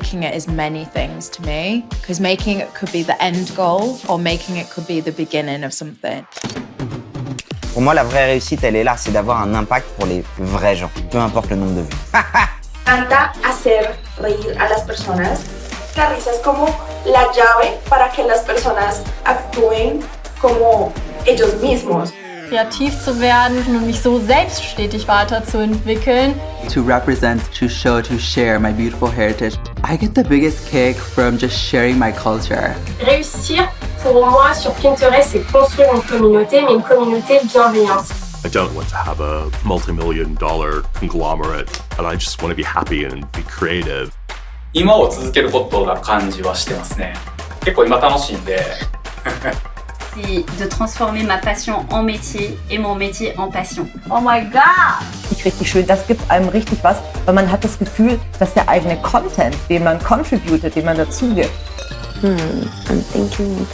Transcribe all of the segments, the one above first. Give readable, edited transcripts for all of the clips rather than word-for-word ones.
making it is many things to me, because making it could be the end goal or making it could be the beginning of something. Pour moi, la vraie réussite, elle est là, c'est d'avoir un impact pour les vrais gens, peu importe le nombre de vues. Encanta hacer reír a las personas. La risa es como la llave para que las personas actúen como ellos mismos. Kreativ zu werden und mich so selbst stetig weiterzuentwickeln. To represent, to show, to share my beautiful heritage. I get the biggest kick from just sharing my culture. Réussir, pour moi, sur Pinterest, c'est construire une communauté, mais une communauté bienveillante. I don't want to have a multi-million-dollar conglomerate, and I just want to be happy and be creative. 今を続けることが感じはしてますね。結構今楽しいんで。C'est de transformer ma passion en métier et mon métier en passion. Oh my God! Richtig schön, das gibt einem richtig was, weil man hat das Gefühl, dass der eigene Content, den man contributed, den man dazu gibt. I'm thinking.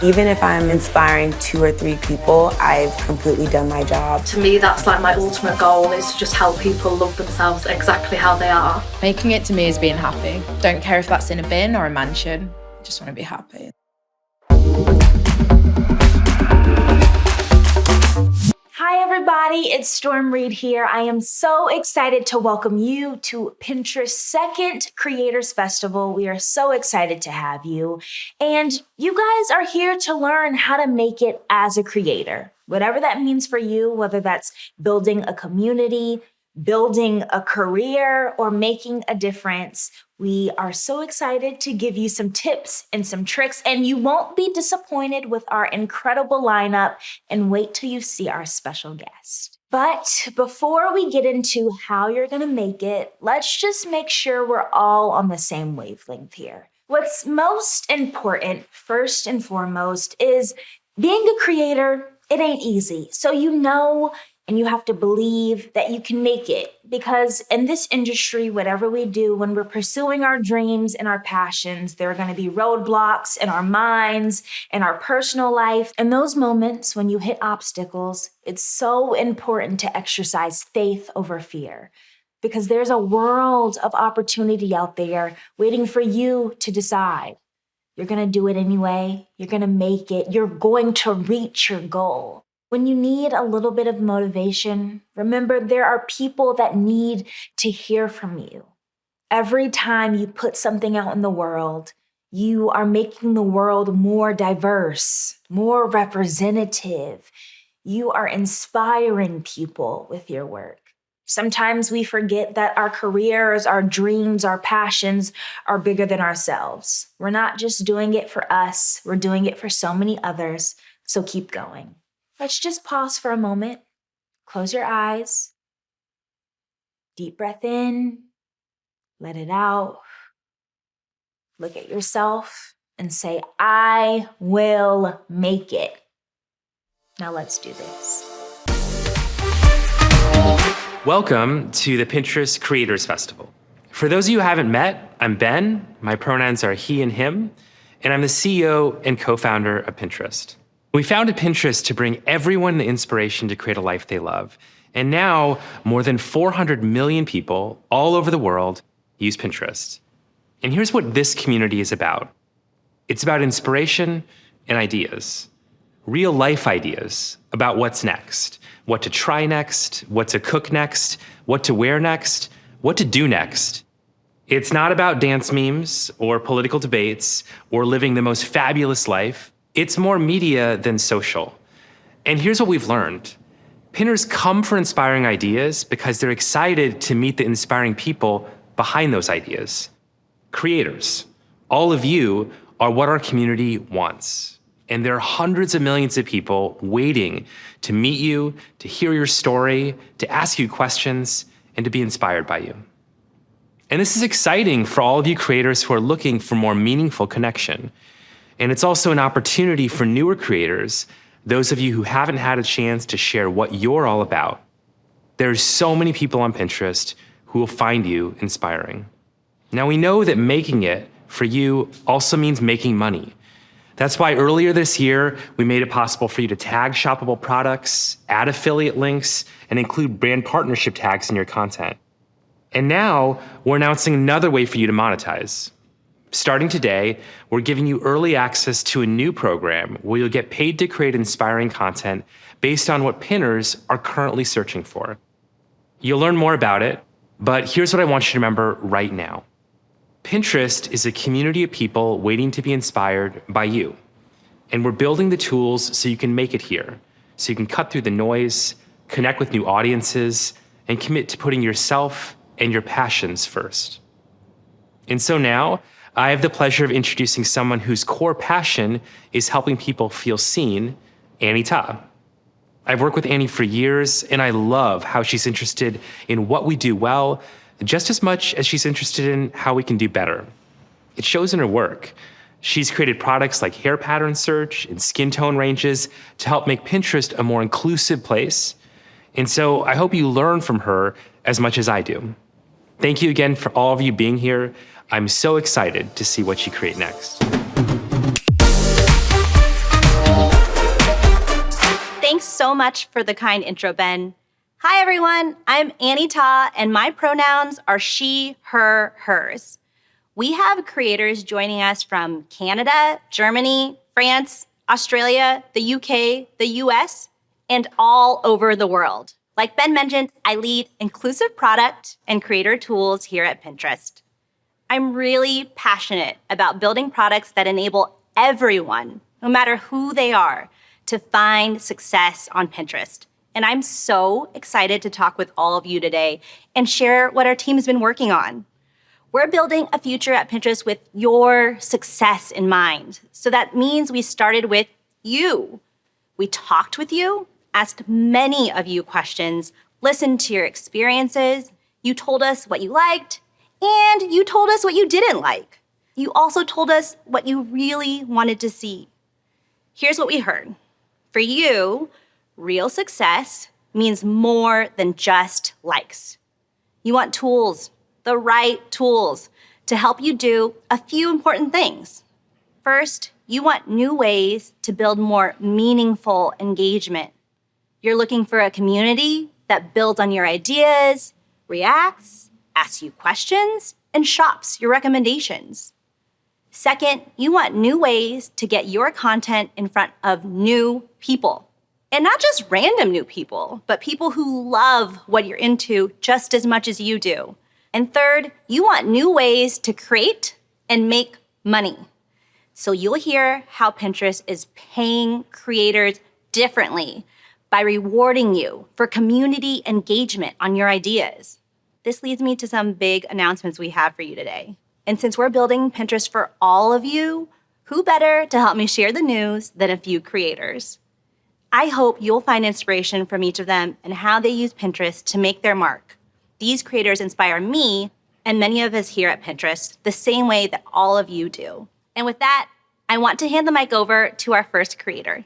Even if I'm inspiring 2 or 3 people, I've completely done my job. To me, that's like my ultimate goal, is to just help people love themselves exactly how they are. Making it to me is being happy. Don't care if that's in a bin or a mansion. Just want to be happy. Hi everybody, it's Storm Reid here. I am so excited to welcome you to Pinterest's second Creators Festival. We are so excited to have you. And you guys are here to learn how to make it as a creator. Whatever that means for you, whether that's building a community, building a career, or making a difference, we are so excited to give you some tips and some tricks, and you won't be disappointed with our incredible lineup, and wait till you see our special guest. But before we get into how you're gonna make it, let's just make sure we're all on the same wavelength here. What's most important, first and foremost, is being a creator, it ain't easy. So you know, and you have to believe that you can make it, because in this industry, whatever we do, when we're pursuing our dreams and our passions, there are going to be roadblocks in our minds and our personal life. And those moments when you hit obstacles, it's so important to exercise faith over fear, because there's a world of opportunity out there waiting for you to decide. You're going to do it anyway. You're going to make it. You're going to reach your goal. When you need a little bit of motivation, remember there are people that need to hear from you. Every time you put something out in the world, you are making the world more diverse, more representative. You are inspiring people with your work. Sometimes we forget that our careers, our dreams, our passions are bigger than ourselves. We're not just doing it for us, we're doing it for so many others, so keep going. Let's just pause for a moment. Close your eyes. Deep breath in. Let it out. Look at yourself and say, I will make it. Now let's do this. Welcome to the Pinterest Creators Festival. For those of you who haven't met, I'm Ben. My pronouns are he and him, and I'm the CEO and co-founder of Pinterest. We founded Pinterest to bring everyone the inspiration to create a life they love. And now, more than 400 million people all over the world use Pinterest. And here's what this community is about. It's about inspiration and ideas. Real life ideas about what's next, what to try next, what to cook next, what to wear next, what to do next. It's not about dance memes or political debates or living the most fabulous life. It's more media than social. And here's what we've learned. Pinners come for inspiring ideas because they're excited to meet the inspiring people behind those ideas. Creators, all of you are what our community wants. And there are hundreds of millions of people waiting to meet you, to hear your story, to ask you questions, and to be inspired by you. And this is exciting for all of you creators who are looking for more meaningful connection. And it's also an opportunity for newer creators, those of you who haven't had a chance to share what you're all about. There's so many people on Pinterest who will find you inspiring. Now we know that making it for you also means making money. That's why earlier this year, we made it possible for you to tag shoppable products, add affiliate links, and include brand partnership tags in your content. And now we're announcing another way for you to monetize, Starting today, we're giving you early access to a new program where you'll get paid to create inspiring content based on what pinners are currently searching for. You'll learn more about it, but here's what I want you to remember right now. Pinterest is a community of people waiting to be inspired by you. And we're building the tools so you can make it here, so you can cut through the noise, connect with new audiences, and commit to putting yourself and your passions first. And so now, I have the pleasure of introducing someone whose core passion is helping people feel seen, Annie Ta. I've worked with Annie for years, and I love how she's interested in what we do well, just as much as she's interested in how we can do better. It shows in her work. She's created products like hair pattern search and skin tone ranges to help make Pinterest a more inclusive place. And so I hope you learn from her as much as I do. Thank you again for all of you being here. I'm so excited to see what you create next. Thanks so much for the kind intro, Ben. Hi, everyone. I'm Annie Ta, and my pronouns are she, her, hers. We have creators joining us from Canada, Germany, France, Australia, the UK, the US, and all over the world. Like Ben mentioned, I lead inclusive product and creator tools here at Pinterest. I'm really passionate about building products that enable everyone, no matter who they are, to find success on Pinterest. And I'm so excited to talk with all of you today and share what our team has been working on. We're building a future at Pinterest with your success in mind. So that means we started with you. We talked with you, asked many of you questions, listened to your experiences. You told us what you liked, and you told us what you didn't like. You also told us what you really wanted to see. Here's what we heard. For you, real success means more than just likes. You want tools, the right tools, to help you do a few important things. First, you want new ways to build more meaningful engagement. You're looking for a community that builds on your ideas, reacts, asks you questions, and shops your recommendations. Second, you want new ways to get your content in front of new people. And not just random new people, but people who love what you're into just as much as you do. And third, you want new ways to create and make money. So you'll hear how Pinterest is paying creators differently by rewarding you for community engagement on your ideas. This leads me to some big announcements we have for you today. And since we're building Pinterest for all of you, who better to help me share the news than a few creators? I hope you'll find inspiration from each of them and how they use Pinterest to make their mark. These creators inspire me and many of us here at Pinterest the same way that all of you do. And with that, I want to hand the mic over to our first creator.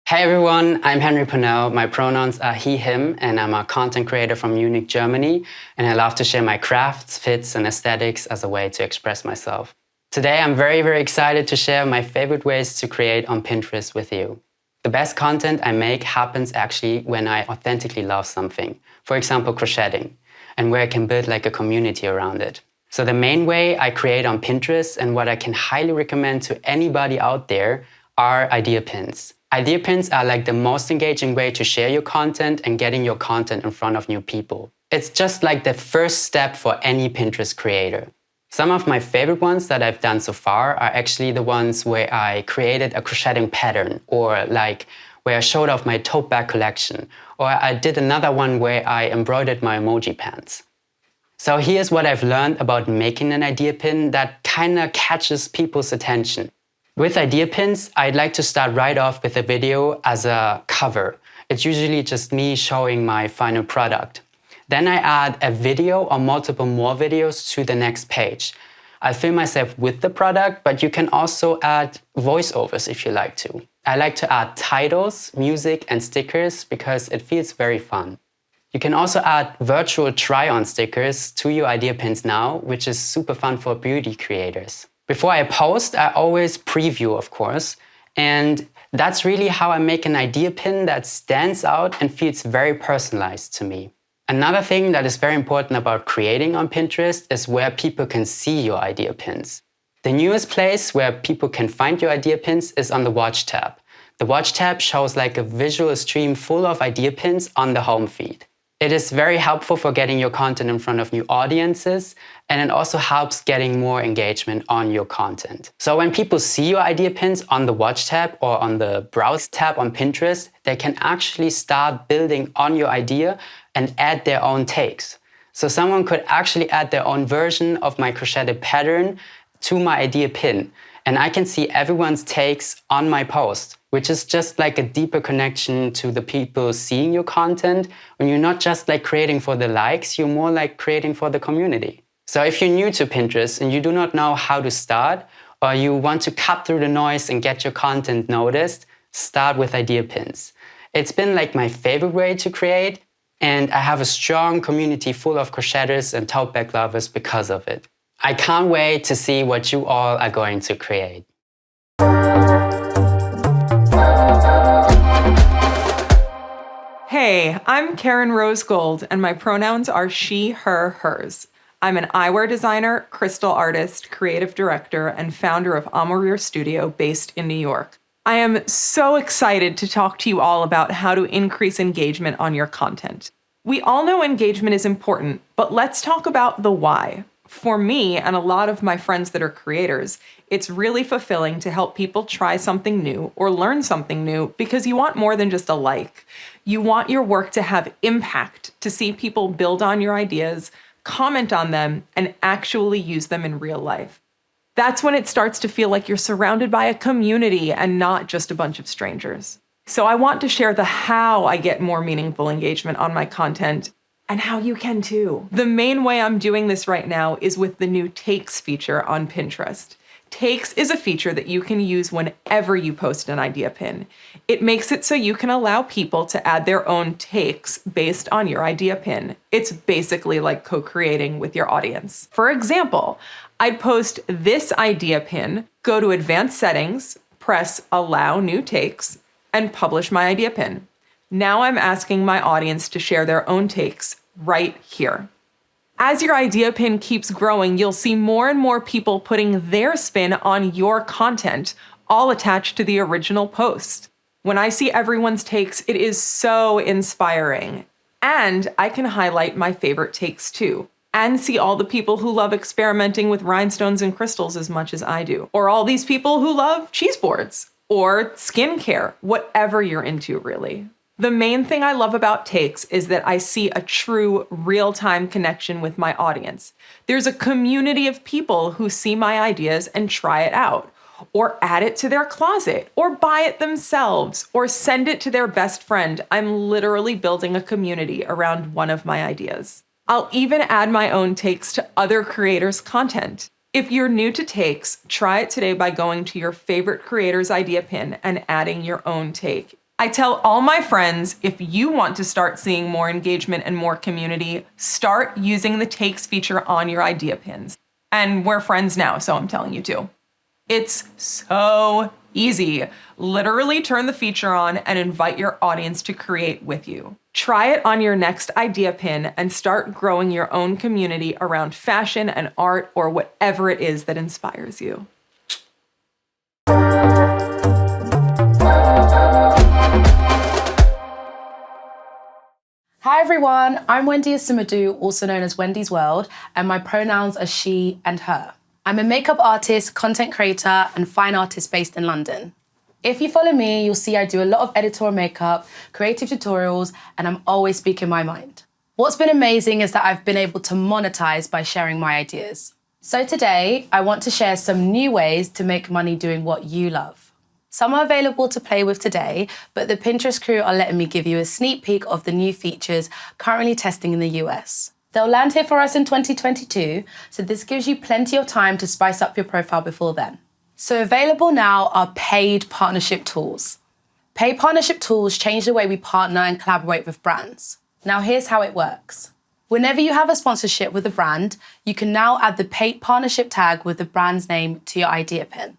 Hey everyone, I'm Henry Purnell. My pronouns are he, him, and I'm a content creator from Munich, Germany, and I love to share my crafts, fits, and aesthetics as a way to express myself. Today, I'm very, very excited to share my favorite ways to create on Pinterest with you. The best content I make happens actually when I authentically love something. For example, crocheting, and where I can build like a community around it. So the main way I create on Pinterest and what I can highly recommend to anybody out there are idea pins. Idea pins are like the most engaging way to share your content and getting your content in front of new people. It's just like the first step for any Pinterest creator. Some of my favorite ones that I've done so far are actually the ones where I created a crocheting pattern, or like where I showed off my tote bag collection, or I did another one where I embroidered my emoji pants. So here's what I've learned about making an idea pin that kind of catches people's attention. With idea pins, I'd like to start right off with a video as a cover. It's usually just me showing my final product. Then I add a video or multiple more videos to the next page. I film myself with the product, but you can also add voiceovers if you like to. I like to add titles, music, and stickers because it feels very fun. You can also add virtual try-on stickers to your idea pins now, which is super fun for beauty creators. Before I post, I always preview, of course, and that's really how I make an idea pin that stands out and feels very personalized to me. Another thing that is very important about creating on Pinterest is where people can see your idea pins. The newest place where people can find your idea pins is on the Watch tab. The Watch tab shows like a visual stream full of idea pins on the home feed. It is very helpful for getting your content in front of new audiences, and it also helps getting more engagement on your content. So when people see your idea pins on the Watch tab or on the Browse tab on Pinterest, they can actually start building on your idea and add their own takes. So someone could actually add their own version of my crocheted pattern to my idea pin, and I can see everyone's takes on my post, which is just like a deeper connection to the people seeing your content. When you're not just like creating for the likes, you're more like creating for the community. So if you're new to Pinterest and you do not know how to start, or you want to cut through the noise and get your content noticed, start with idea pins. It's been like my favorite way to create, and I have a strong community full of crocheters and tote bag lovers because of it. I can't wait to see what you all are going to create. Hey, I'm Karen Rosegold, and my pronouns are she, her, hers. I'm an eyewear designer, crystal artist, creative director, and founder of Amour Studio based in New York. I am so excited to talk to you all about how to increase engagement on your content. We all know engagement is important, but let's talk about the why. For me and a lot of my friends that are creators, it's really fulfilling to help people try something new or learn something new because you want more than just a like. You want your work to have impact, to see people build on your ideas, comment on them, and actually use them in real life. That's when it starts to feel like you're surrounded by a community and not just a bunch of strangers. So I want to share the how I get more meaningful engagement on my content, and how you can too. The main way I'm doing this right now is with the new Takes feature on Pinterest. Takes is a feature that you can use whenever you post an idea pin. It makes it so you can allow people to add their own takes based on your idea pin. It's basically like co-creating with your audience. For example, I'd post this idea pin, go to Advanced Settings, press Allow New Takes, and publish my idea pin. Now I'm asking my audience to share their own takes right here. As your idea pin keeps growing, you'll see more and more people putting their spin on your content, all attached to the original post. When I see everyone's takes, it is so inspiring. And I can highlight my favorite takes too, and see all the people who love experimenting with rhinestones and crystals as much as I do, or all these people who love cheese boards, or skincare, whatever you're into really. The main thing I love about Takes is that I see a true real-time connection with my audience. There's a community of people who see my ideas and try it out, or add it to their closet, or buy it themselves, or send it to their best friend. I'm literally building a community around one of my ideas. I'll even add my own takes to other creators' content. If you're new to Takes, try it today by going to your favorite creator's idea pin and adding your own take. I tell all my friends, if you want to start seeing more engagement and more community, start using the Takes feature on your idea pins. And we're friends now, so I'm telling you to. It's so easy. Literally turn the feature on and invite your audience to create with you. Try it on your next idea pin and start growing your own community around fashion and art or whatever it is that inspires you. Hi everyone, I'm Wendy Asimadu, also known as Wendy's World, and my pronouns are she and her. I'm a makeup artist, content creator, and fine artist based in London. If you follow me, you'll see I do a lot of editorial makeup, creative tutorials, and I'm always speaking my mind. What's been amazing is that I've been able to monetize by sharing my ideas. So today, I want to share some new ways to make money doing what you love. Some are available to play with today, but the Pinterest crew are letting me give you a sneak peek of the new features currently testing in the US. They'll land here for us in 2022, so this gives you plenty of time to spice up your profile before then. So available now are paid partnership tools. Paid partnership tools change the way we partner and collaborate with brands. Now here's how it works. Whenever you have a sponsorship with a brand, you can now add the paid partnership tag with the brand's name to your idea pin.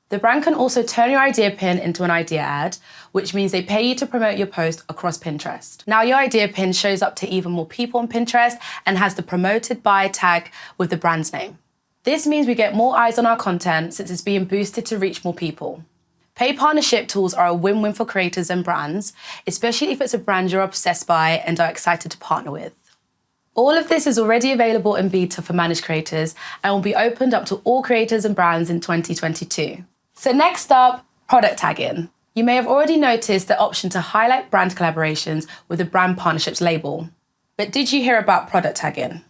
The brand can also turn your idea pin into an idea ad, which means they pay you to promote your post across Pinterest. Now your idea pin shows up to even more people on Pinterest and has the promoted by tag with the brand's name. This means we get more eyes on our content since it's being boosted to reach more people. Paid partnership tools are a win-win for creators and brands, especially if it's a brand you're obsessed by and are excited to partner with. All of this is already available in beta for managed creators and will be opened up to all creators and brands in 2022. So next up, product tagging. You may have already noticed the option to highlight brand collaborations with a brand partnerships label. But did you hear about product tagging?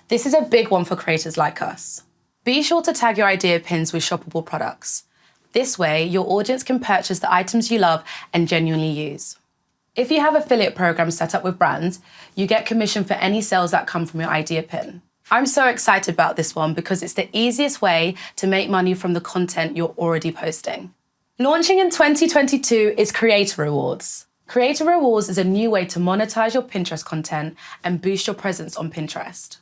This is a big one for creators like us. Be sure to tag your idea pins with shoppable products. This way, your audience can purchase the items you love and genuinely use. If you have affiliate programs set up with brands, you get commission for any sales that come from your idea pin. I'm so excited about this one because it's the easiest way to make money from the content you're already posting. Launching in 2022 is Creator Rewards. Creator Rewards is a new way to monetize your Pinterest content and boost your presence on Pinterest.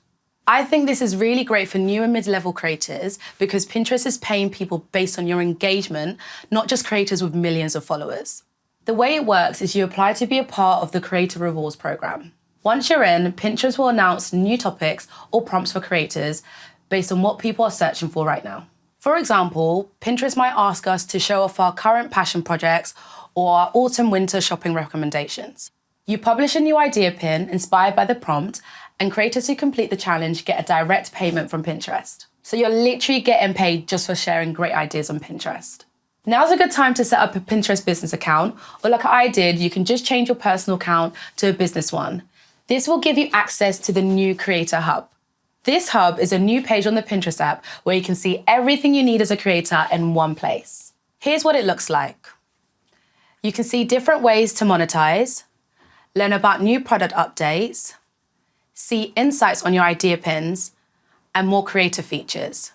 I think this is really great for new and mid-level creators because Pinterest is paying people based on your engagement, not just creators with millions of followers. The way it works is you apply to be a part of the Creator Rewards program. Once you're in, Pinterest will announce new topics or prompts for creators based on what people are searching for right now. For example, Pinterest might ask us to show off our current passion projects or our autumn-winter shopping recommendations. You publish a new idea pin inspired by the prompt, and creators who complete the challenge get a direct payment from Pinterest. So you're literally getting paid just for sharing great ideas on Pinterest. Now's a good time to set up a Pinterest business account, or like I did, you can just change your personal account to a business one. This will give you access to the new Creator Hub. This hub is a new page on the Pinterest app where you can see everything you need as a creator in one place. Here's what it looks like. You can see different ways to monetize, learn about new product updates, see insights on your idea pins, and more creator features.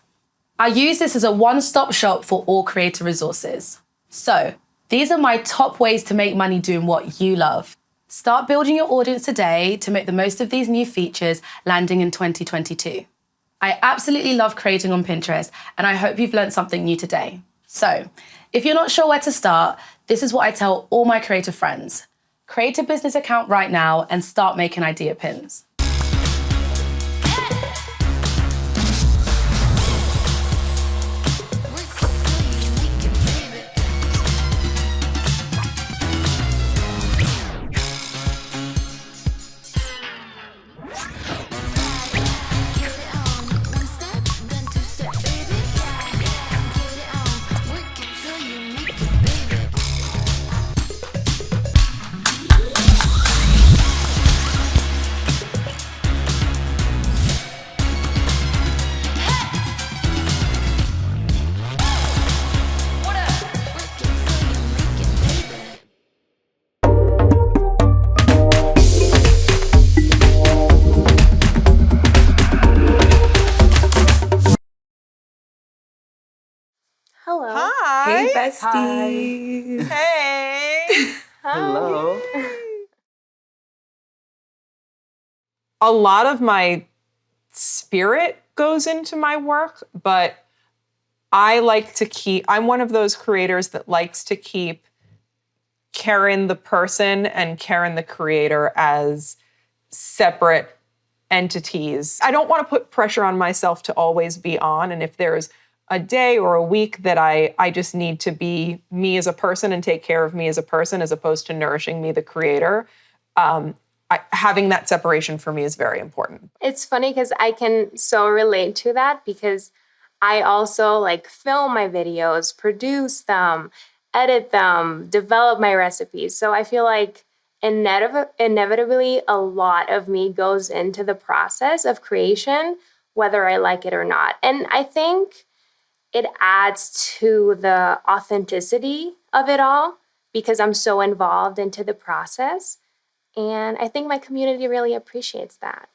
I use this as a one-stop shop for all creator resources. So, these are my top ways to make money doing what you love. Start building your audience today to make the most of these new features landing in 2022. I absolutely love creating on Pinterest, and I hope you've learned something new today. So, if you're not sure where to start, this is what I tell all my creator friends. Create a business account right now and start making idea pins. Hello. Hi. Hey, bestie. Hi. Hey. Hello. A lot of my spirit goes into my work, but I'm one of those creators that likes to keep Karen the person and Karen the creator as separate entities. I don't want to put pressure on myself to always be on, and if there's a day or a week that I just need to be me as a person and take care of me as a person as opposed to nourishing me, the creator, having that separation for me is very important. It's funny because I can so relate to that because I also film my videos, produce them, edit them, develop my recipes. So I feel like inevitably a lot of me goes into the process of creation, whether I like it or not. And I think it adds to the authenticity of it all because I'm so involved into the process. And I think my community really appreciates that.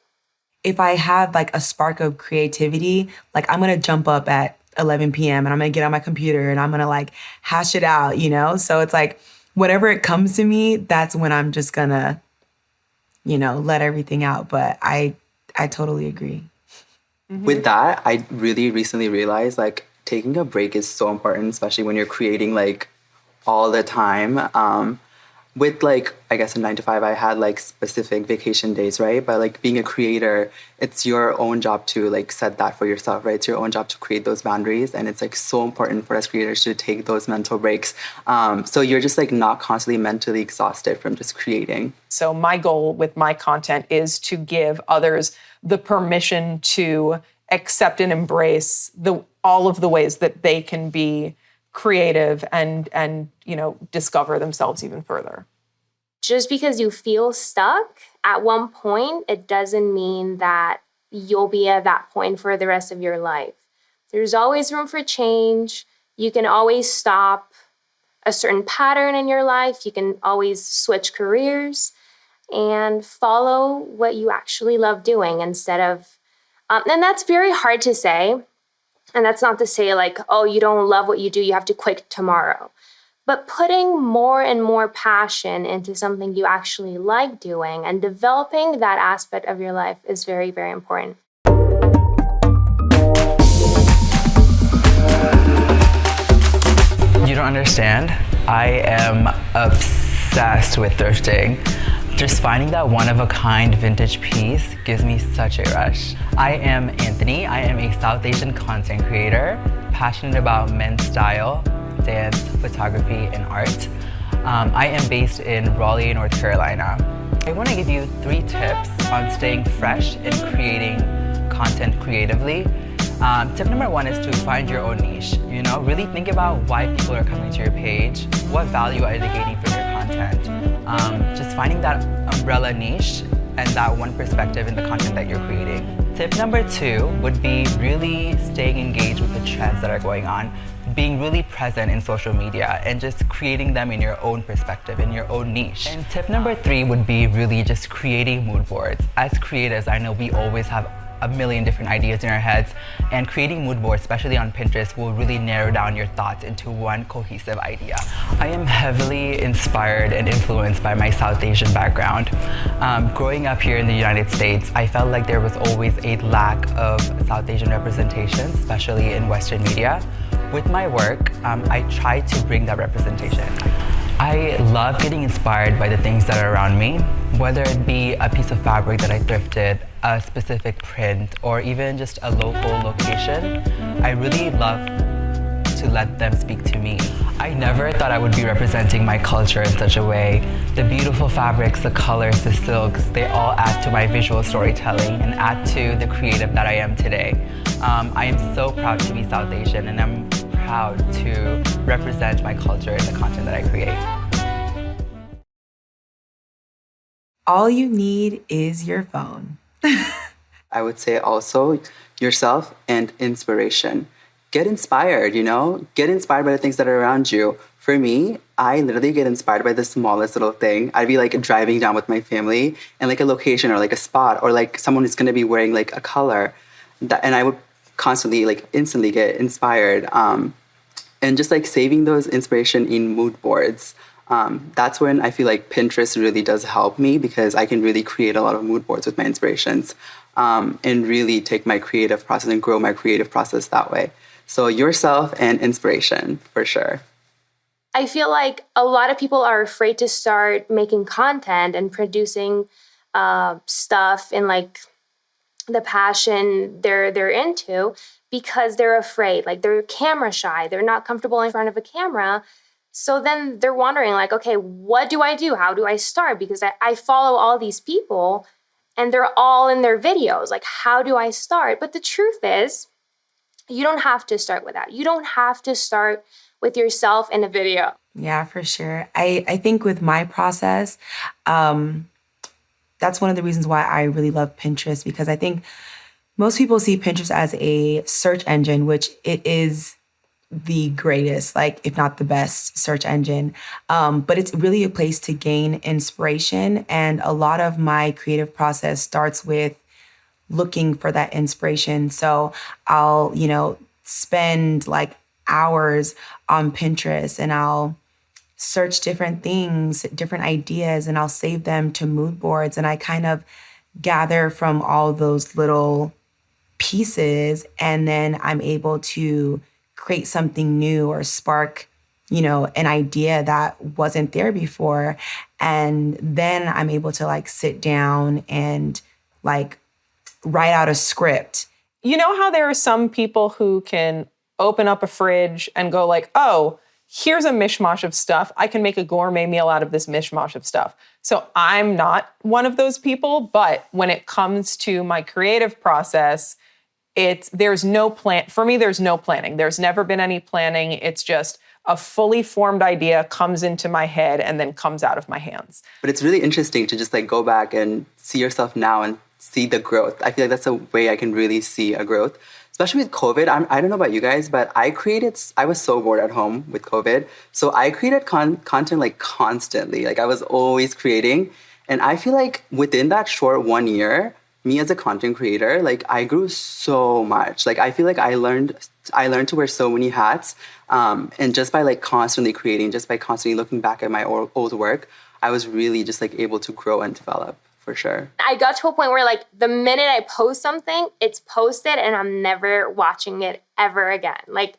If I have a spark of creativity, I'm going to jump up at 11 p.m. and I'm going to get on my computer and I'm going to hash it out, So it's whatever it comes to me, that's when I'm just going to, let everything out. But I totally agree. With that, I really recently realized taking a break is so important, especially when you're creating like all the time. With like, I guess a 9 to 5, I had like specific vacation days, right? But like being a creator, it's your own job to like set that for yourself, right? It's your own job to create those boundaries. And it's like so important for us creators to take those mental breaks. So you're just like not constantly mentally exhausted from just creating. So my goal with my content is to give others the permission to accept and embrace all of the ways that they can be creative and discover themselves even further. Just because you feel stuck at one point, it doesn't mean that you'll be at that point for the rest of your life. There's always room for change. You can always stop a certain pattern in your life. You can always switch careers and follow what you actually love doing instead of, and that's very hard to say. And that's not to say like, oh, you don't love what you do, you have to quit tomorrow. But putting more and more passion into something you actually like doing and developing that aspect of your life is very, very important. You don't understand. I am obsessed with thrifting. Just finding that one-of-a-kind vintage piece gives me such a rush. I am Anthony. I am a South Asian content creator, passionate about men's style, dance, photography, and art. I am based in Raleigh, North Carolina. I want to give you 3 tips on staying fresh and creating content creatively. Tip number 1 is to find your own niche. Really think about why people are coming to your page. What value are they gaining from your content? Just finding that umbrella niche and that one perspective in the content that you're creating. Tip number 2 would be really staying engaged with the trends that are going on, being really present in social media and just creating them in your own perspective, in your own niche. And tip number 3 would be really just creating mood boards. As creatives, I know we always have a million different ideas in our heads, and creating mood boards, especially on Pinterest, will really narrow down your thoughts into one cohesive idea. I am heavily inspired and influenced by my South Asian background. Growing up here in the United States, I felt like there was always a lack of South Asian representation, especially in Western media. With my work, I try to bring that representation. I love getting inspired by the things that are around me, whether it be a piece of fabric that I thrifted, a specific print, or even just a local location. I really love to let them speak to me. I never thought I would be representing my culture in such a way. The beautiful fabrics, the colors, the silks, they all add to my visual storytelling and add to the creative that I am today. I am so proud to be South Asian, and I'm proud to represent my culture in the content that I create. All you need is your phone. I would say also yourself and inspiration. Get inspired, Get inspired by the things that are around you. For me, I literally get inspired by the smallest little thing. I'd be like driving down with my family and like a location or like a spot or like someone is going to be wearing like a color. And I would constantly like instantly get inspired. And just like saving those inspiration in mood boards. That's when I feel like Pinterest really does help me because I can really create a lot of mood boards with my inspirations and really take my creative process and grow my creative process that way. So yourself and inspiration, for sure. I feel like a lot of people are afraid to start making content and producing stuff in like the passion they're into because they're afraid, like they're camera shy, they're not comfortable in front of a camera. So then they're wondering like, okay, what do I do? How do I start? Because I follow all these people and they're all in their videos. Like, how do I start? But the truth is, you don't have to start with that. You don't have to start with yourself in a video. Yeah, for sure. I think with my process, that's one of the reasons why I really love Pinterest, because I think most people see Pinterest as a search engine, which it is the greatest, like if not the best search engine. But it's really a place to gain inspiration. And a lot of my creative process starts with looking for that inspiration. So I'll, spend like hours on Pinterest and I'll search different things, different ideas, and I'll save them to mood boards. And I kind of gather from all those little pieces, and then I'm able to create something new or spark, you know, an idea that wasn't there before. And then I'm able to like sit down and like write out a script. You know how there are some people who can open up a fridge and go like, oh, here's a mishmash of stuff. I can make a gourmet meal out of this mishmash of stuff. So I'm not one of those people, but when it comes to my creative process, there's no plan. For me, there's no planning. There's never been any planning. It's just a fully formed idea comes into my head and then comes out of my hands. But it's really interesting to just like go back and see yourself now and see the growth. I feel like that's a way I can really see a growth. Especially with COVID, I don't know about you guys, but I was so bored at home with COVID. So I created content like constantly. Like I was always creating. And I feel like within that short 1 year, me as a content creator, like I grew so much. Like I feel like I learned to wear so many hats. And just by like constantly creating, just by constantly looking back at my old work, I was really just like able to grow and develop. For sure. I got to a point where like the minute I post something, it's posted and I'm never watching it ever again. Like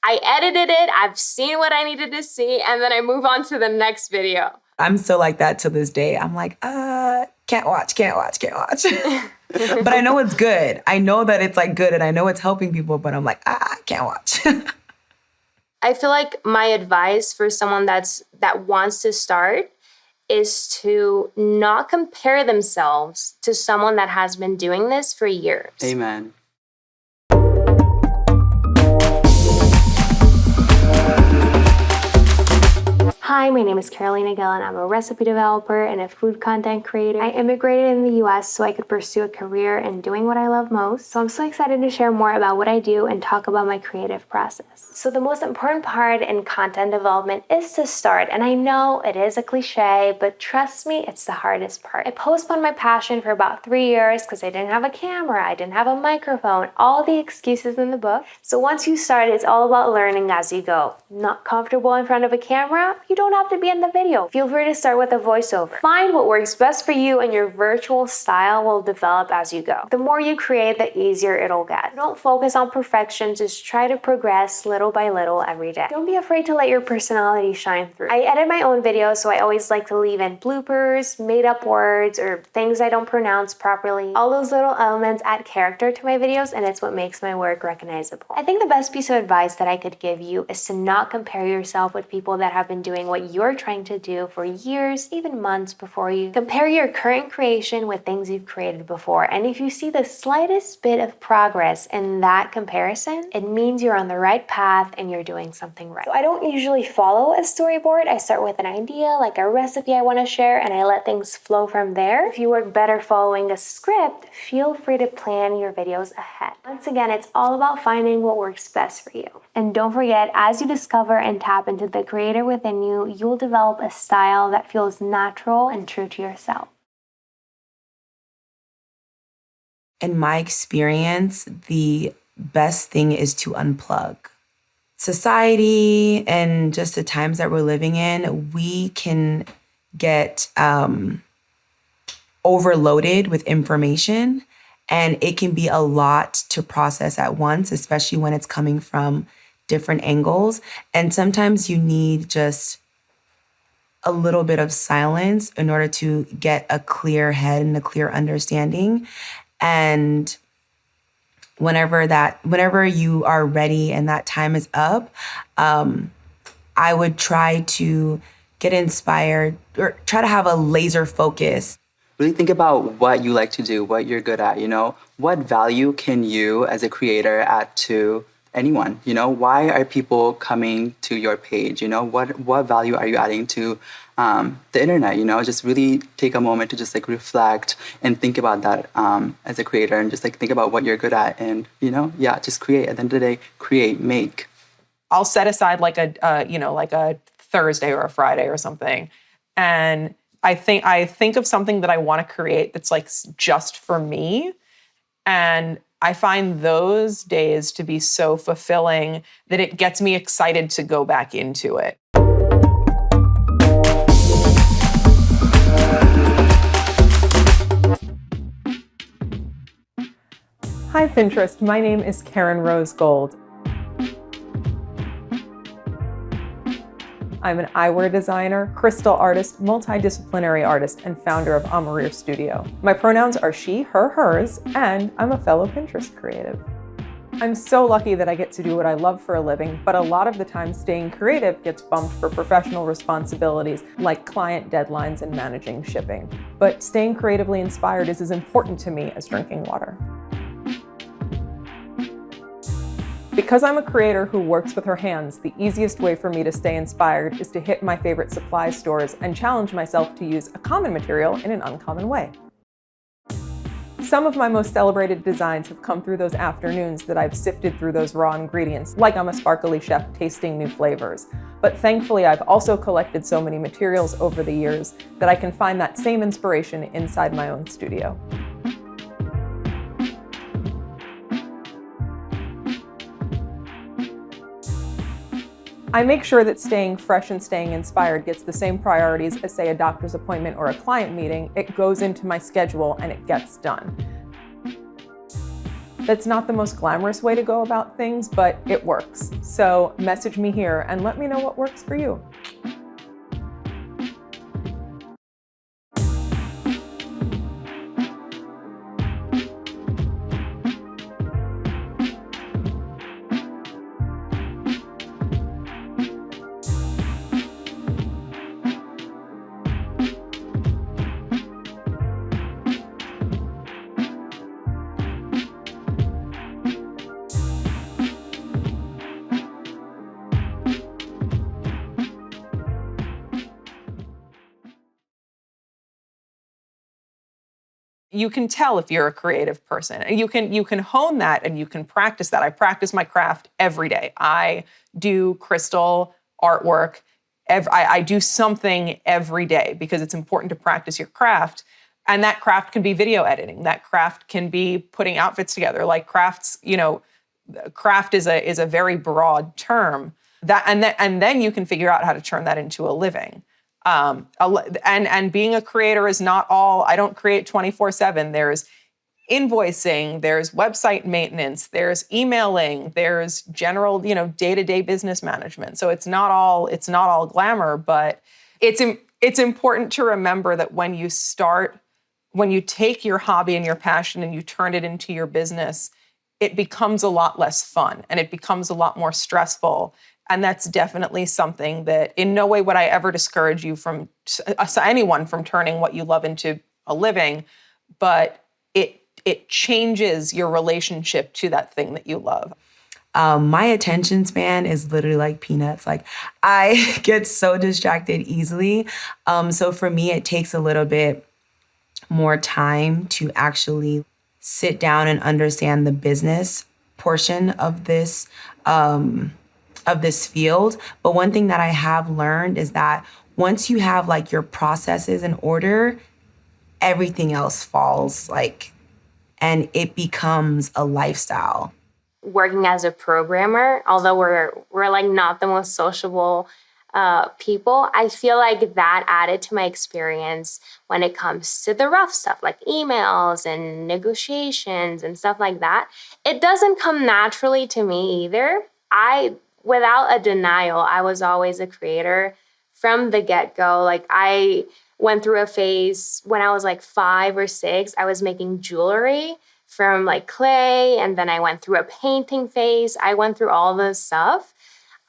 I edited it, I've seen what I needed to see, and then I move on to the next video. I'm still like that to this day. I'm like, can't watch. But I know it's good. I know that it's like good and I know it's helping people, but I'm like, can't watch. I feel like my advice for someone that wants to start is to not compare themselves to someone that has been doing this for years. Amen. Hi, my name is Carolina Gill, and I'm a recipe developer and a food content creator. I immigrated in the US so I could pursue a career in doing what I love most. So I'm so excited to share more about what I do and talk about my creative process. So the most important part in content development is to start. And I know it is a cliche, but trust me, it's the hardest part. I postponed my passion for about 3 years because I didn't have a camera, I didn't have a microphone, all the excuses in the book. So once you start, it's all about learning as you go. Not comfortable in front of a camera? You don't have to be in the video. Feel free to start with a voiceover. Find what works best for you and your virtual style will develop as you go. The more you create, the easier it'll get. Don't focus on perfection, just try to progress little by little every day. Don't be afraid to let your personality shine through. I edit my own videos, so I always like to leave in bloopers, made up words, or things I don't pronounce properly. All those little elements add character to my videos, and it's what makes my work recognizable. I think the best piece of advice that I could give you is to not compare yourself with people that have been doing what you're trying to do for years, even months before you. Compare your current creation with things you've created before, and if you see the slightest bit of progress in that comparison, it means you're on the right path and you're doing something right. So I don't usually follow a storyboard. I start with an idea, like a recipe I want to share, and I let things flow from there. If you work better following a script, feel free to plan your videos ahead. Once again, it's all about finding what works best for you. And don't forget, as you discover and tap into the creator within you, you'll develop a style that feels natural and true to yourself. In my experience, the best thing is to unplug. Society and just the times that we're living in, we can get overloaded with information, and it can be a lot to process at once, especially when it's coming from different angles. And sometimes you need just a little bit of silence in order to get a clear head and a clear understanding. And whenever you are ready and that time is up, I would try to get inspired or try to have a laser focus. Really think about what you like to do, what you're good at, you know? What value can you as a creator add to anyone? You know, why are people coming to your page? You know, what value are you adding to the internet? You know, just really take a moment to just like reflect and think about that as a creator, and just like think about what you're good at, and you know, just create. At the end of the day, create, make. I'll set aside like a Thursday or a Friday or something, and I think of something that I want to create that's like just for me, and I find those days to be so fulfilling that it gets me excited to go back into it. Hi Pinterest, my name is Karen Rose Gold. I'm an eyewear designer, crystal artist, multidisciplinary artist, and founder of Amorir Studio. My pronouns are she, her, hers, and I'm a fellow Pinterest creative. I'm so lucky that I get to do what I love for a living, but a lot of the time staying creative gets bumped for professional responsibilities like client deadlines and managing shipping. But staying creatively inspired is as important to me as drinking water. Because I'm a creator who works with her hands, the easiest way for me to stay inspired is to hit my favorite supply stores and challenge myself to use a common material in an uncommon way. Some of my most celebrated designs have come through those afternoons that I've sifted through those raw ingredients, like I'm a sparkly chef tasting new flavors. But thankfully, I've also collected so many materials over the years that I can find that same inspiration inside my own studio. I make sure that staying fresh and staying inspired gets the same priorities as, say, a doctor's appointment or a client meeting. It goes into my schedule and it gets done. That's not the most glamorous way to go about things, but it works. So message me here and let me know what works for you. You can tell if you're a creative person. You can hone that and you can practice that. I practice my craft every day. I do crystal artwork. I do something every day because it's important to practice your craft. And that craft can be video editing. That craft can be putting outfits together. Like crafts, craft is a very broad term. And then you can figure out how to turn that into a living. And being a creator is not all, I don't create 24/7. There's invoicing, there's website maintenance, there's emailing, there's general, day-to-day business management. So it's not all glamour, but it's important to remember that when you take your hobby and your passion and you turn it into your business, it becomes a lot less fun and it becomes a lot more stressful. And that's definitely something that in no way would I ever discourage you from anyone from turning what you love into a living, but it changes your relationship to that thing that you love. My attention span is literally like peanuts. Like I get so distracted easily. So for me, it takes a little bit more time to actually sit down and understand the business portion of this field. But one thing that I have learned is that once you have like your processes in order, everything else falls and it becomes a lifestyle. Working as a programmer, although we're like not the most sociable people, I feel like that added to my experience when it comes to the rough stuff like emails and negotiations and stuff like that. It doesn't come naturally to me either. Without a denial, I was always a creator from the get-go. Like I went through a phase when I was like 5 or 6, I was making jewelry from like clay, and then I went through a painting phase. I went through all this stuff.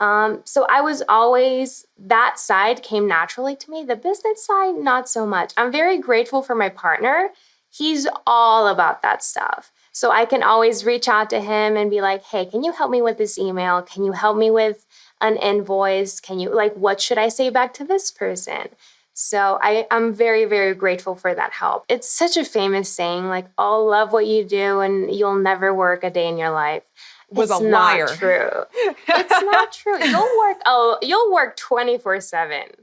So I was always, that side came naturally to me. The business side, not so much. I'm very grateful for my partner. He's all about that stuff. So I can always reach out to him and be like, hey, can you help me with this email? Can you help me with an invoice? What should I say back to this person? So I'm very, very grateful for that help. It's such a famous saying, like, oh, love what you do and you'll never work a day in your life. Was a liar. It's not true. It's not true. You'll work 24/7.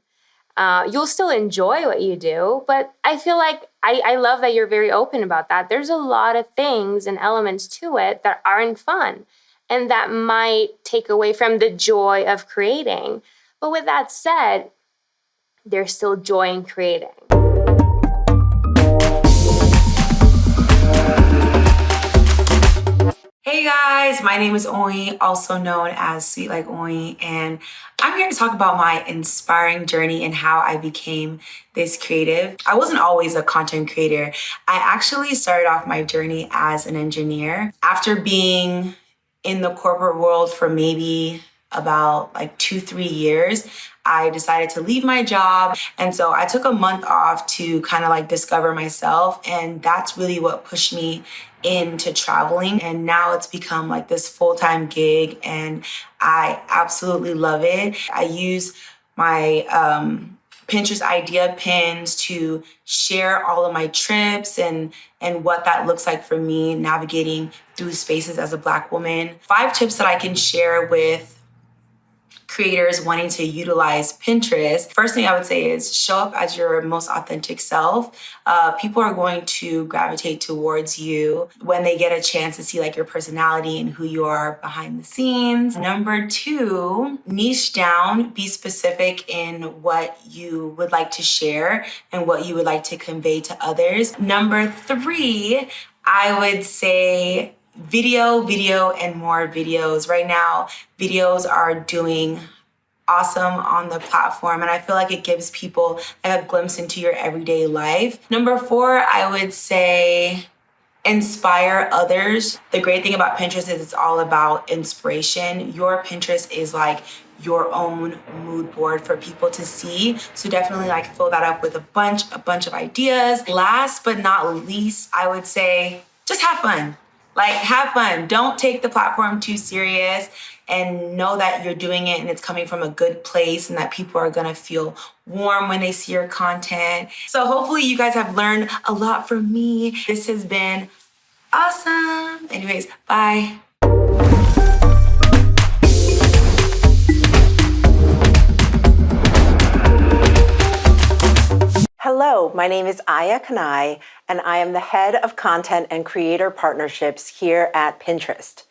You'll still enjoy what you do, but I feel like I love that you're very open about that. There's a lot of things and elements to it that aren't fun and that might take away from the joy of creating. But with that said, there's still joy in creating. Hey guys! guys, my name is Oin, also known as Sweet Like Oin, and I'm here to talk about my inspiring journey and how I became this creative. I wasn't always a content creator. I actually started off my journey as an engineer. After being in the corporate world for maybe about like 2-3 years, I decided to leave my job. And so I took a month off to kind of like discover myself. And that's really what pushed me into traveling. And now it's become like this full-time gig and I absolutely love it. I use my Pinterest idea pins to share all of my trips and what that looks like for me navigating through spaces as a Black woman. 5 tips that I can share with creators wanting to utilize Pinterest. First thing I would say is show up as your most authentic self. People are going to gravitate towards you when they get a chance to see like your personality and who you are behind the scenes. Number 2, niche down, be specific in what you would like to share and what you would like to convey to others. Number 3, I would say video, and more videos. Right now, videos are doing awesome on the platform, and I feel like it gives people a glimpse into your everyday life. Number 4, I would say inspire others. The great thing about Pinterest is it's all about inspiration. Your Pinterest is like your own mood board for people to see. So definitely like fill that up with a bunch of ideas. Last but not least, I would say just have fun. Like, have fun. Don't take the platform too serious and know that you're doing it and it's coming from a good place and that people are gonna feel warm when they see your content. So hopefully you guys have learned a lot from me. This has been awesome. Anyways, bye. Hello, my name is Aya Kanai, and I am the head of content and creator partnerships here at Pinterest.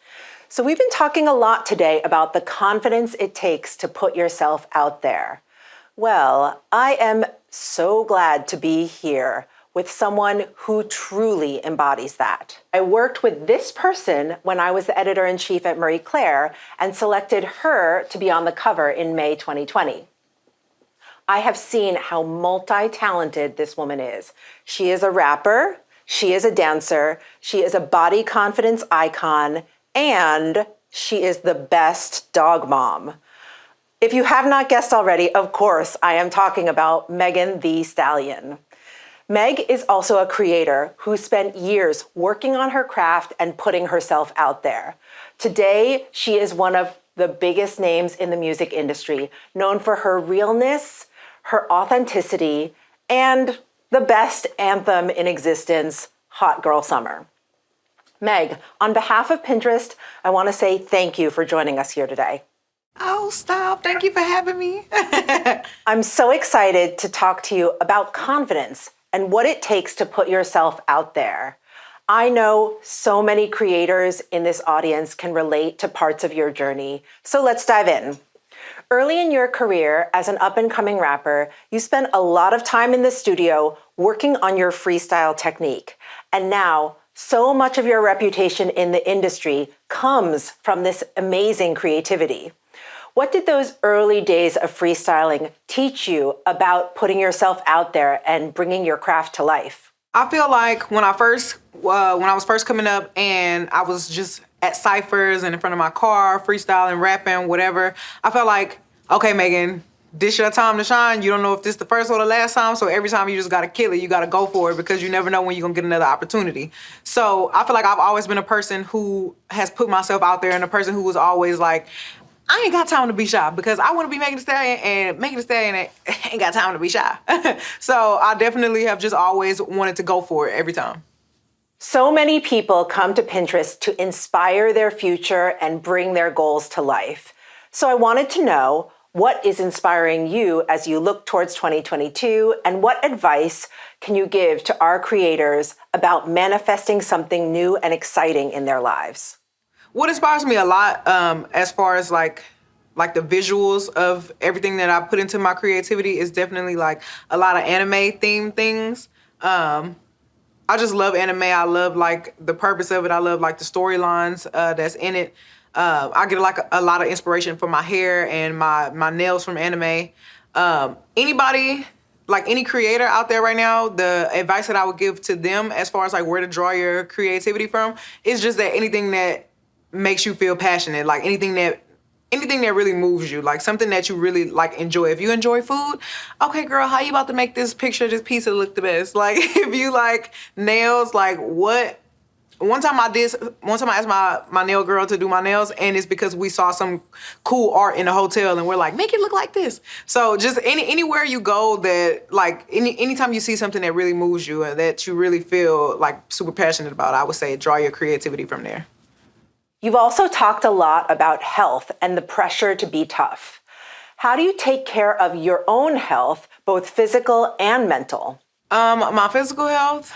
So we've been talking a lot today about the confidence it takes to put yourself out there. Well, I am so glad to be here with someone who truly embodies that. I worked with this person when I was the editor-in-chief at Marie Claire and selected her to be on the cover in May 2020. I have seen how multi-talented this woman is. She is a rapper, she is a dancer, she is a body confidence icon, and she is the best dog mom. If you have not guessed already, of course, I am talking about Megan Thee Stallion. Meg is also a creator who spent years working on her craft and putting herself out there. Today, she is one of the biggest names in the music industry, known for her realness, her authenticity, and the best anthem in existence, Hot Girl Summer. Meg, on behalf of Pinterest, I want to say thank you for joining us here today. Oh, stop. Thank you for having me. I'm so excited to talk to you about confidence and what it takes to put yourself out there. I know so many creators in this audience can relate to parts of your journey, so let's dive in. Early in your career as an up-and-coming rapper, you spent a lot of time in the studio working on your freestyle technique. And now, so much of your reputation in the industry comes from this amazing creativity. What did those early days of freestyling teach you about putting yourself out there and bringing your craft to life? I feel like when I was first coming up and I was just at ciphers and in front of my car, freestyling, rapping, whatever, I felt like, okay, Megan, this your time to shine. You don't know if this is the first or the last time, so every time you just gotta kill it, you gotta go for it because you never know when you're gonna get another opportunity. So I feel like I've always been a person who has put myself out there and a person who was always like, I ain't got time to be shy because I want to be Megan Thee Stallion and Megan Thee Stallion ain't got time to be shy. So I definitely have just always wanted to go for it every time. So many people come to Pinterest to inspire their future and bring their goals to life. So I wanted to know, what is inspiring you as you look towards 2022, and what advice can you give to our creators about manifesting something new and exciting in their lives? What inspires me a lot as far as like the visuals of everything that I put into my creativity is definitely like a lot of anime themed things. I just love anime. I love like the purpose of it. I love like the storylines that's in it. I get like a lot of inspiration from my hair and my nails from anime. Anybody, like any creator out there right now, the advice that I would give to them as far as like where to draw your creativity from is just that anything that makes you feel passionate, like anything that really moves you, like something that you really like enjoy. If you enjoy food, okay girl, how you about to make this picture, this pizza look the best? Like if you like nails, like what? One time I asked my nail girl to do my nails, and it's because we saw some cool art in a hotel and we're like, make it look like this. So just anywhere you go that like anytime you see something that really moves you and that you really feel like super passionate about, I would say draw your creativity from there. You've also talked a lot about health and the pressure to be tough. How do you take care of your own health, both physical and mental? My physical health,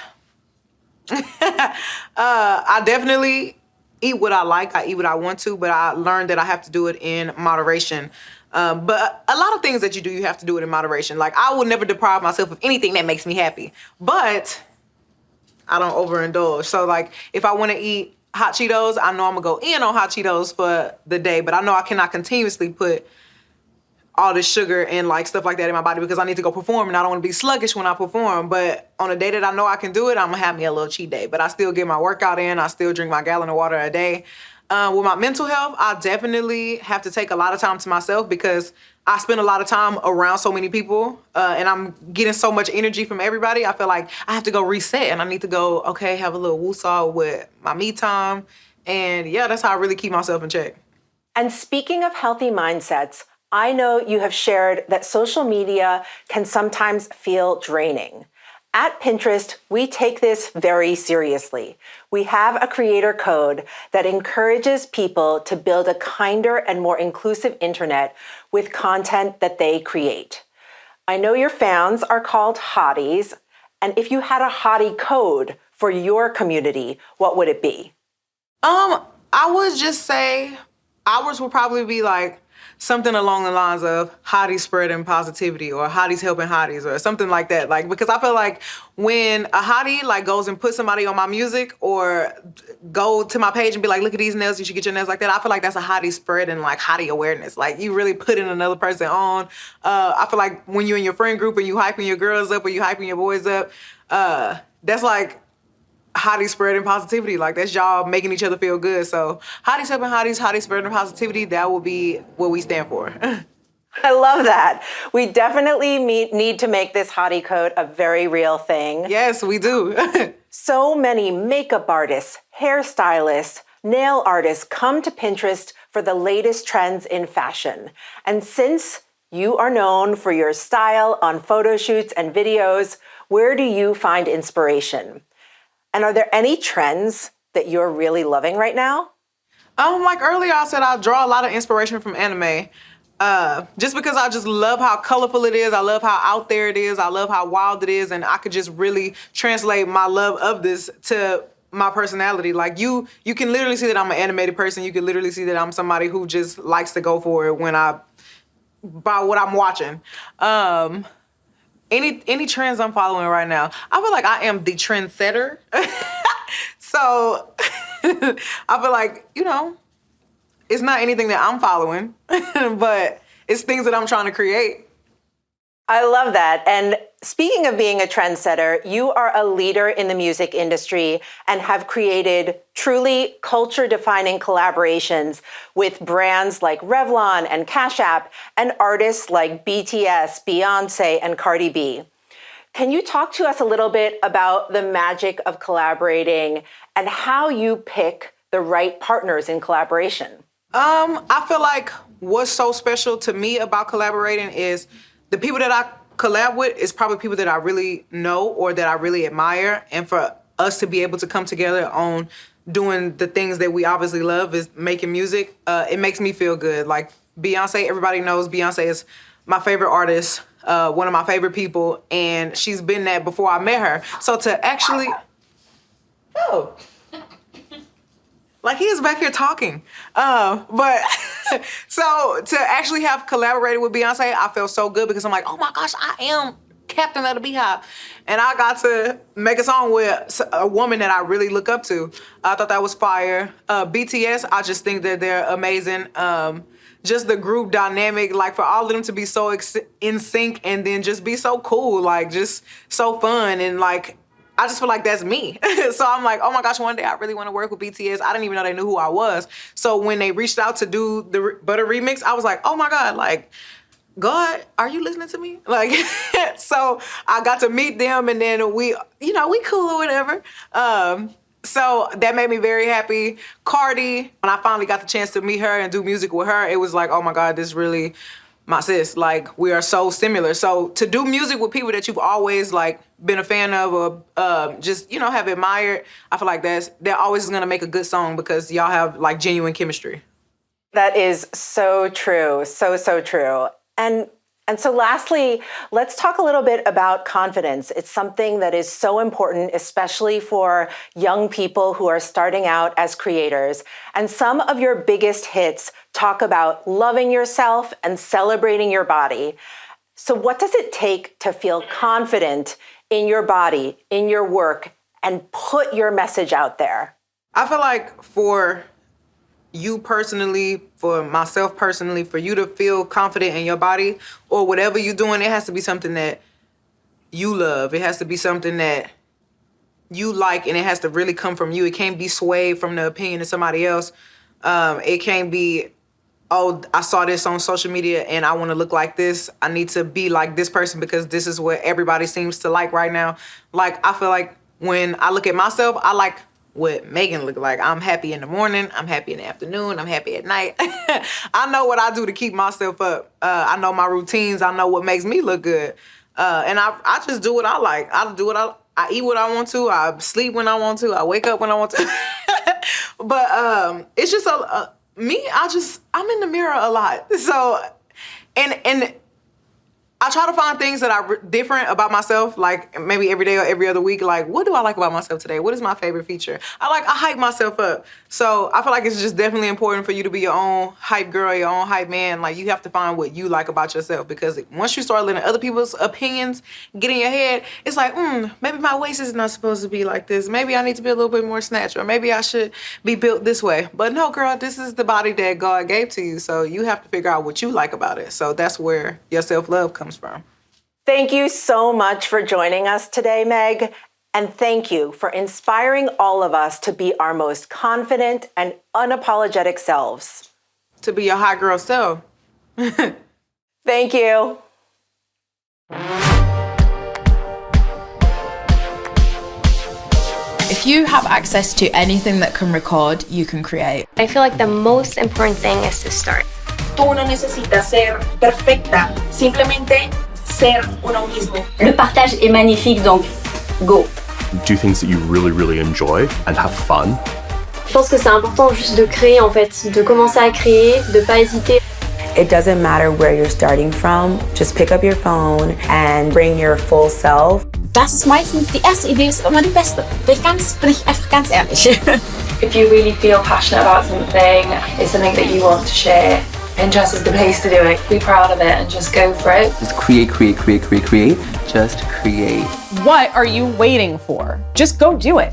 I definitely eat what I like. I eat what I want to, but I learned that I have to do it in moderation. But a lot of things that you do, you have to do it in moderation. Like I will never deprive myself of anything that makes me happy, but I don't overindulge. So like if I want to eat hot Cheetos, I know I'm gonna go in on hot Cheetos for the day, but I know I cannot continuously put all this sugar and like stuff like that in my body because I need to go perform and I don't want to be sluggish when I perform. But on a day that I know I can do it, I'm gonna have me a little cheat day. But I still get my workout in. I still drink my gallon of water a day. With my mental health, I definitely have to take a lot of time to myself because I spend a lot of time around so many people and I'm getting so much energy from everybody. I feel like I have to go reset and I need to go, okay, have a little woosah with my me time. And yeah, that's how I really keep myself in check. And speaking of healthy mindsets, I know you have shared that social media can sometimes feel draining. At Pinterest, we take this very seriously. We have a creator code that encourages people to build a kinder and more inclusive internet with content that they create. I know your fans are called hotties, and if you had a hottie code for your community, what would it be? I would just say ours would probably be like something along the lines of hotties spreading positivity or hotties helping hotties or something like that. Like, because I feel like when a hottie like goes and puts somebody on my music or go to my page and be like, look at these nails, you should get your nails like that. I feel like that's a hottie spreading like hottie awareness. Like you really putting another person on. I feel like when you're in your friend group and you hyping your girls up or you hyping your boys up, that's like hotties spreading positivity. Like that's y'all making each other feel good. So hotties helping hotties, hotties spreading positivity, that will be what we stand for. I love that. We definitely need to make this hottie code a very real thing. Yes, we do. So many makeup artists, hairstylists, nail artists come to Pinterest for the latest trends in fashion. And since you are known for your style on photo shoots and videos, where do you find inspiration? And are there any trends that you're really loving right now? Like earlier I said, I draw a lot of inspiration from anime. Just because I just love how colorful it is. I love how out there it is. I love how wild it is. And I could just really translate my love of this to my personality. Like you can literally see that I'm an animated person. You can literally see that I'm somebody who just likes to go for it by what I'm watching. Any trends I'm following right now, I feel like I am the trendsetter. So I feel like, it's not anything that I'm following, but it's things that I'm trying to create. I love that. And speaking of being a trendsetter, you are a leader in the music industry and have created truly culture-defining collaborations with brands like Revlon and Cash App and artists like BTS, Beyonce, and Cardi B. Can you talk to us a little bit about the magic of collaborating and how you pick the right partners in collaboration? I feel like what's so special to me about collaborating is the people that I collab with is probably people that I really know or that I really admire. And for us to be able to come together on doing the things that we obviously love is making music, it makes me feel good. Like Beyonce, everybody knows Beyonce is my favorite artist, one of my favorite people, and she's been that before I met her. So to actually... Oh. Like he is back here talking. But so to actually have collaborated with Beyonce, I felt so good because I'm like, oh my gosh, I am captain of the Beehive. And I got to make a song with a woman that I really look up to. I thought that was fire. BTS, I just think that they're amazing. Just the group dynamic, like for all of them to be so in sync and then just be so cool, like just so fun. And like, I just feel like that's me. So I'm like, oh my gosh, one day I really want to work with BTS. I didn't even know they knew who I was. So when they reached out to do the Butter remix, I was like, oh my God, like, God, are you listening to me? Like, so I got to meet them and then we cool or whatever. So that made me very happy. Cardi, when I finally got the chance to meet her and do music with her, it was like, oh my God, this really my sis. Like, we are so similar. So to do music with people that you've always like been a fan of or just, have admired, I feel like they're always gonna make a good song because y'all have like genuine chemistry. That is so true. So, so true. And so lastly, let's talk a little bit about confidence. It's something that is so important, especially for young people who are starting out as creators. And some of your biggest hits talk about loving yourself and celebrating your body. So what does it take to feel confident in your body, in your work, and put your message out there? I feel like for you personally, for myself personally, for you to feel confident in your body or whatever you're doing, it has to be something that you love. It has to be something that you like, and it has to really come from you. It can't be swayed from the opinion of somebody else. It can't be, oh, I saw this on social media and I want to look like this. I need to be like this person because this is what everybody seems to like right now. Like, I feel like when I look at myself, I like what Megan look like. I'm happy in the morning. I'm happy in the afternoon. I'm happy at night. I know what I do to keep myself up. I know my routines. I know what makes me look good. And I just do what I like. I do what I eat what I want to. I sleep when I want to. I wake up when I want to. But it's just me. I'm in the mirror a lot. So, and I try to find things that are different about myself, like maybe every day or every other week. Like, what do I like about myself today? What is my favorite feature? I hype myself up. So I feel like it's just definitely important for you to be your own hype girl, your own hype man. Like, you have to find what you like about yourself, because once you start letting other people's opinions get in your head, it's like, maybe my waist is not supposed to be like this. Maybe I need to be a little bit more snatched, or maybe I should be built this way. But no, girl, this is the body that God gave to you. So you have to figure out what you like about it. So that's where your self-love comes from. Thank you so much for joining us today, Meg. And thank you for inspiring all of us to be our most confident and unapologetic selves. To be your hot girl self. Thank you. If you have access to anything that can record, you can create. I feel like the most important thing is to start. Tú no necesitas ser perfecta, simplemente ser uno mismo. Le partage est magnifique, donc go. Do things that you really, really enjoy and have fun. Je pense que c'est important juste de créer en fait, de commencer à créer, de pas hésiter. It doesn't matter where you're starting from, just pick up your phone and bring your full self. Das ist meistens, die erste Idee ist immer die beste. Bin ich einfach ganz ehrlich. If you really feel passionate about something, it's something that you want to share, Pinterest is the place to do it. Be proud of it and just go for it. Just create. Just create. What are you waiting for? Just go do it.